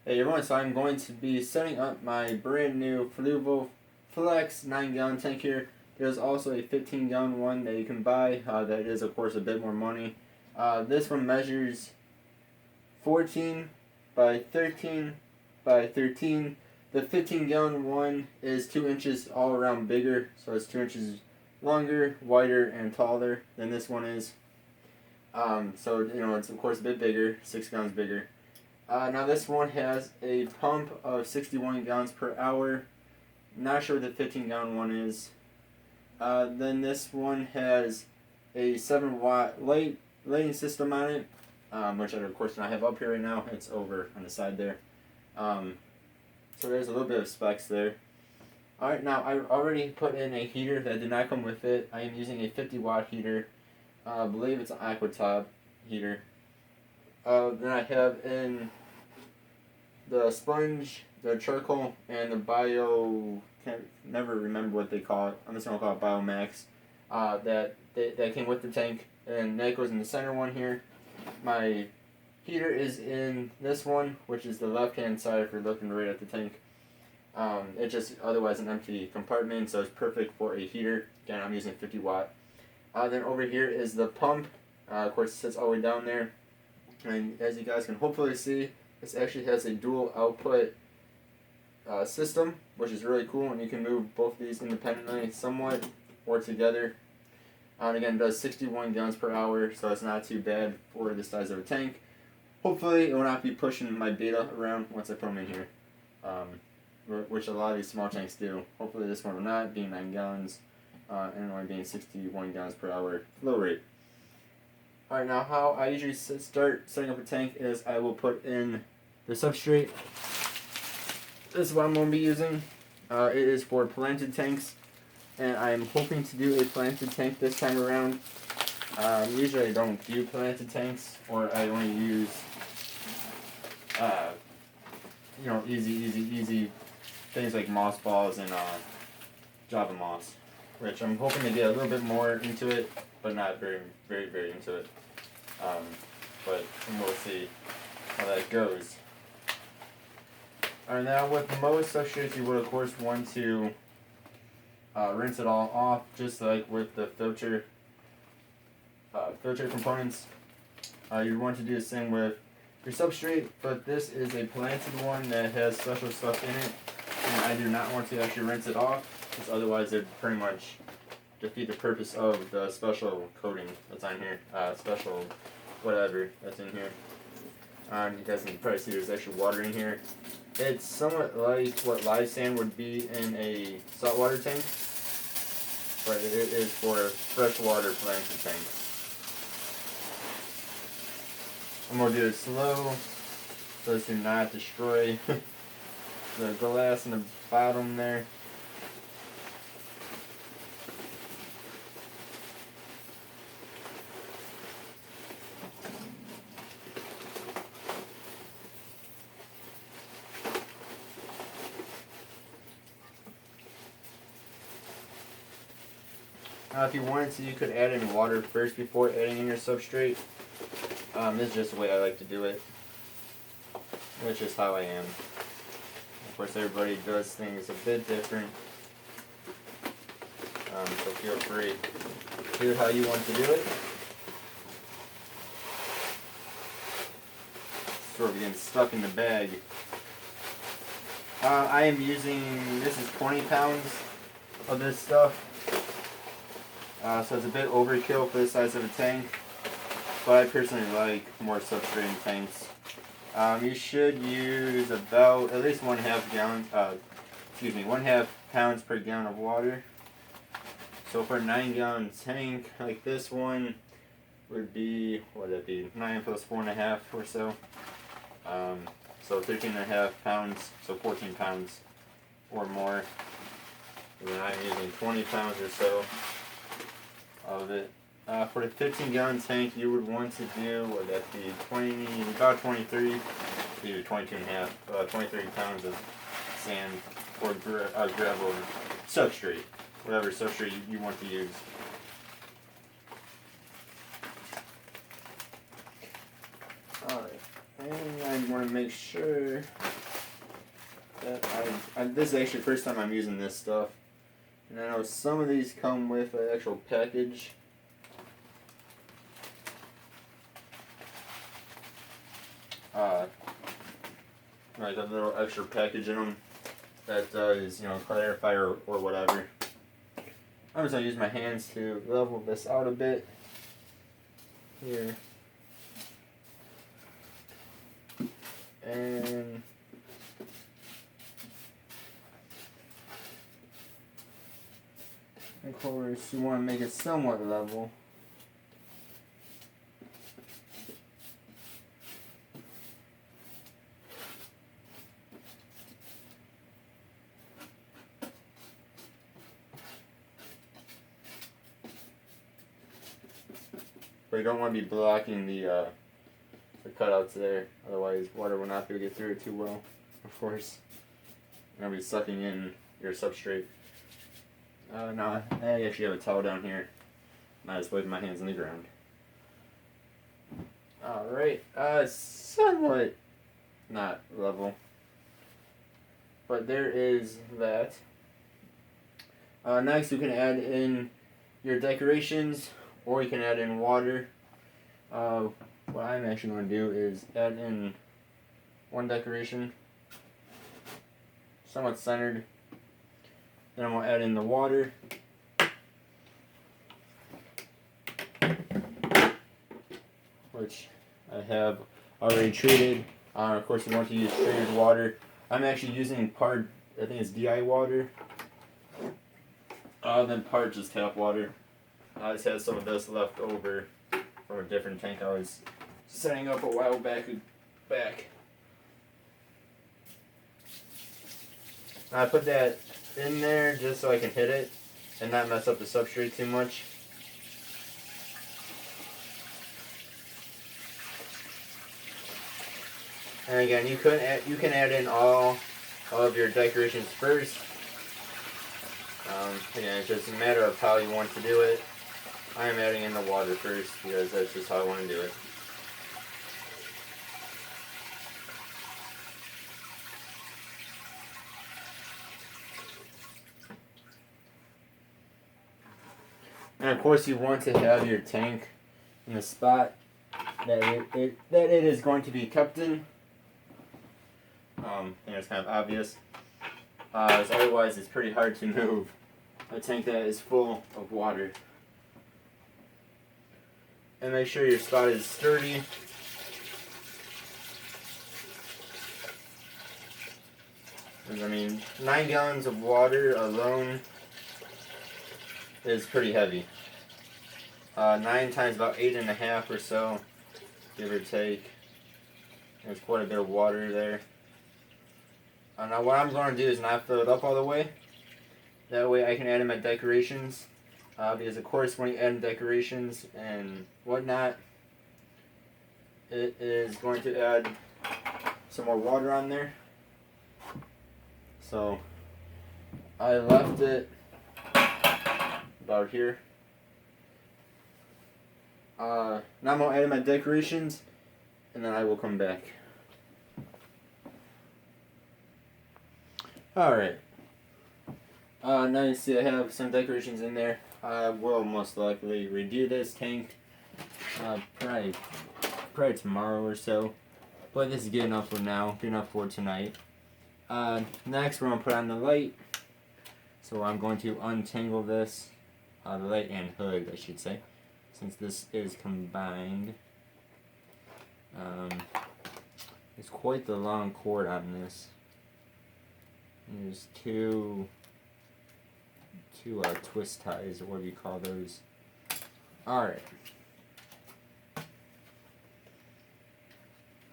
Hey everyone, so I'm going to be setting up my brand new Fluval Flex 9-gallon tank here. There's also a 15-gallon one that you can buy that is of course a bit more money. This one measures 14 by 13 by 13. The 15-gallon one is 2 inches all around bigger, so it's 2 inches longer, wider, and taller than this one is. So it's of course a bit bigger, 6 gallons bigger. Now this one has a pump of 61 gallons per hour. Not sure what the 15-gallon one is. Then this one has a 7-watt lighting system on it, which I of course don't have up here right now. It's over on the side there. So there's a little bit of specs there. Alright, now I already put in a heater that did not come with it. I am using a 50-watt heater. I believe it's an aqua heater. Then I have in the sponge, the charcoal, and the can't never remember what they call it. I'm just gonna call it Biomax. That came with the tank, and that goes in the center one here. My heater is in this one, which is the left-hand side if you're looking right at the tank. It's just otherwise an empty compartment, so it's perfect for a heater. Again, I'm using 50 watt. Then over here is the pump. Of course, it sits all the way down there. And as you guys can hopefully see, this actually has a dual output system, which is really cool, and you can move both of these independently somewhat or together. And again, it does 61 gallons per hour, so it's not too bad for the size of a tank. Hopefully, it will not be pushing my beta around once I put them in here, which a lot of these small tanks do. Hopefully, this one will not, being 9 gallons and only being 61 gallons per hour flow rate. Alright, now how I usually start setting up a tank is I will put in the substrate. This is what I'm going to be using. It is for planted tanks, and I'm hoping to do a planted tank this time around. Usually I don't do planted tanks, or I only use easy things like moss balls and Java moss, which I'm hoping to get a little bit more into it, but not very into it. But we'll see how that goes. Alright, now with most substrates, you would of course want to rinse it all off, just like with the filter components. You'd want to do the same with your substrate, but this is a planted one that has special stuff in it, and I do not want to actually rinse it off, because otherwise it pretty much defeat the purpose of the special coating that's on here, special whatever that's in here. You guys can probably see there's actually water in here. It's somewhat like what live sand would be in a saltwater tank, but it is for freshwater planted tanks. I'm going to do it slow so as to not destroy the glass in the bottom there. If you wanted to, you could add in water first before adding in your substrate. This is just the way I like to do it. That's just how I am. Of course, everybody does things a bit different. So feel free to do how you want to do it. Sort of getting stuck in the bag. I am using, this is 20 pounds of this stuff. So it's a bit overkill for the size of a tank, but I personally like more substrate in tanks. You should use about at least 1/2 pounds per gallon of water. So for a 9-gallon tank like this one would be, what would that be, 9 plus 4.5 or so. So 13.5 pounds, so 14 pounds or more. And then I'm using 20 pounds or so of it. For the 15-gallon tank, you would want to do, what would that be, about 23, maybe 22.5, 23 pounds of sand or gravel or substrate, whatever substrate you want to use. Alright, And I want to make sure that this is actually the first time I'm using this stuff. And I know some of these come with an actual package. Like a little extra package in them that does, clarify or whatever. I'm just going to use my hands to level this out a bit here. And of course you want to make it somewhat level. But you don't want to be blocking the cutouts there, otherwise water will not be able to get through it too well, of course. You're going to be sucking in your substrate. Now, I actually have a towel down here. I just wave my hands on the ground. Alright, somewhat not level. But there is that. Next, you can add in your decorations, or you can add in water. What I'm actually going to do is add in one decoration, somewhat centered. Then I'm going to add in the water. Which I have already treated. Of course, you want to use treated water. I'm actually using part, I think it's DI water. Then part just tap water. I just had some of this left over from a different tank I was setting up a while back. I put that in there just so I can hit it and not mess up the substrate too much. And again, you can add in all of your decorations first. Again, it's just a matter of how you want to do it. I am adding in the water first because that's just how I want to do it. And of course, you want to have your tank in the spot that it is going to be kept in. It's kind of obvious. As otherwise, it's pretty hard to move a tank that is full of water. And make sure your spot is sturdy. I mean, 9 gallons of water alone is pretty heavy. 9 times about 8.5 or so, give or take. There's quite a bit of water there. Now what I'm going to do is not fill it up all the way. That way I can add in my decorations. Because of course when you add in decorations and whatnot, it is going to add some more water on there. So I left it about here. Now I'm going to add in my decorations and then I will come back. Alright. Now you see I have some decorations in there. I will most likely redo this tank probably tomorrow or so. But this is good enough for now, good enough for tonight. Next we're going to put on the light. So I'm going to untangle this, the light and hood I should say, since this is combined. It's quite the long cord on this. There's two twist ties, or what do you call those? Alright.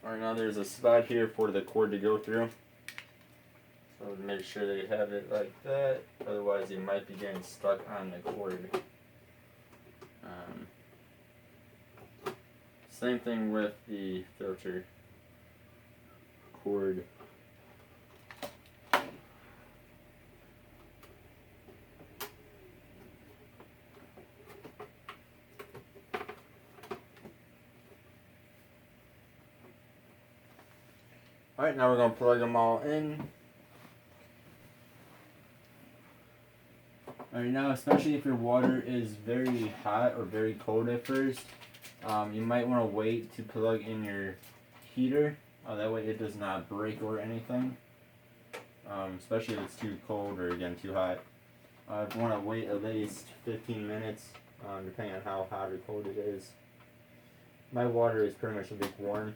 Alright, now there's a spot here for the cord to go through. So make sure that you have it like that, otherwise you might be getting stuck on the cord. Same thing with the filter cord. Alright, now we're going to plug them all in. Alright, now especially if your water is very hot or very cold at first, you might want to wait to plug in your heater. That way it does not break or anything. Especially if it's too cold or again too hot. You want to wait at least 15 minutes, depending on how hot or cold it is. My water is pretty much lukewarm,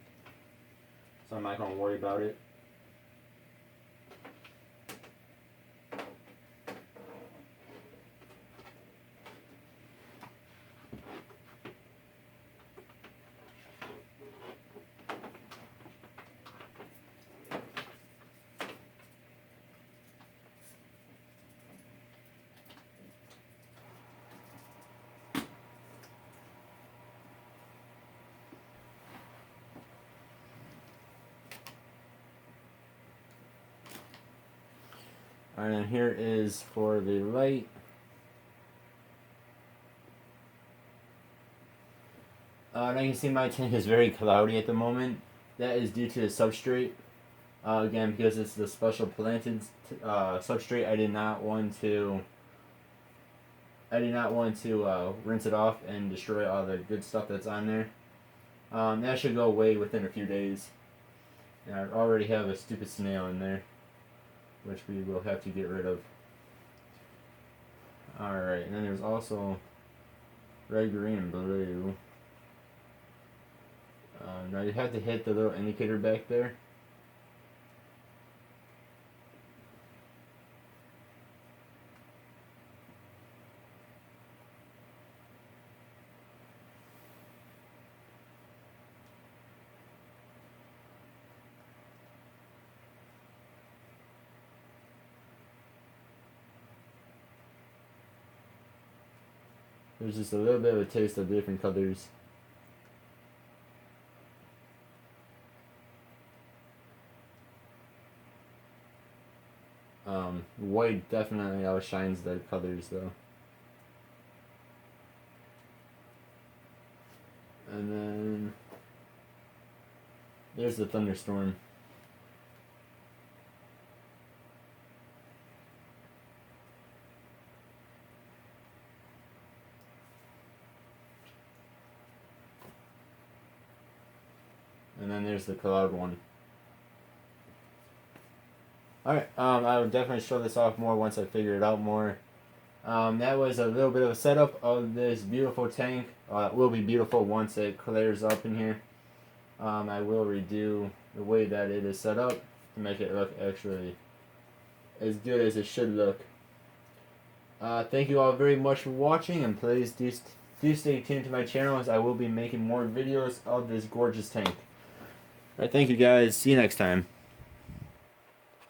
so I'm not going to worry about it. Alright, and here is for the light. Now you can see my tank is very cloudy at the moment. That is due to the substrate. Again, because it's the special planted substrate, I did not want to rinse it off and destroy all the good stuff that's on there. That should go away within a few days. And I already have a stupid snail in there, which we will have to get rid of. Alright, and then there's also red, green, and blue. Now you have to hit the little indicator back there. There's just a little bit of a taste of different colors. White definitely outshines the colors though. And then there's the thunderstorm. And then there's the cloud one. Alright, I will definitely show this off more once I figure it out more. That was a little bit of a setup of this beautiful tank. It will be beautiful once it clears up in here. I will redo the way that it is set up to make it look actually as good as it should look. Thank you all very much for watching, and please do stay tuned to my channel as I will be making more videos of this gorgeous tank. Alright, thank you guys. See you next time.